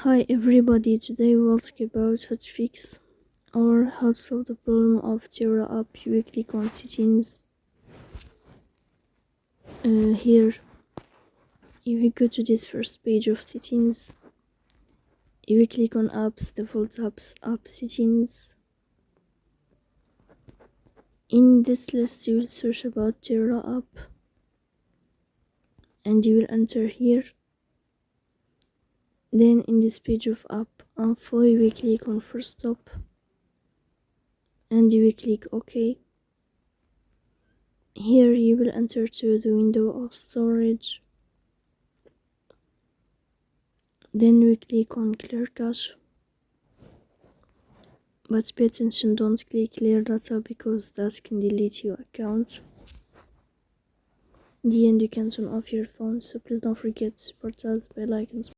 Hi everybody, today we'll talk about how to fix or how to solve the problem of Tira app. You will click on settings. Here you will go to this first page of settings. You will click on apps, default apps, app settings. In this list you will search about Tira app and you will enter here. Then in this page of app info you will click on first stop and you will click OK. Here you will enter to the window of storage. Then we click on clear cache. But pay attention, don't click clear data because that can delete your account. In the end you can turn off your phone, so please don't forget to support us by liking.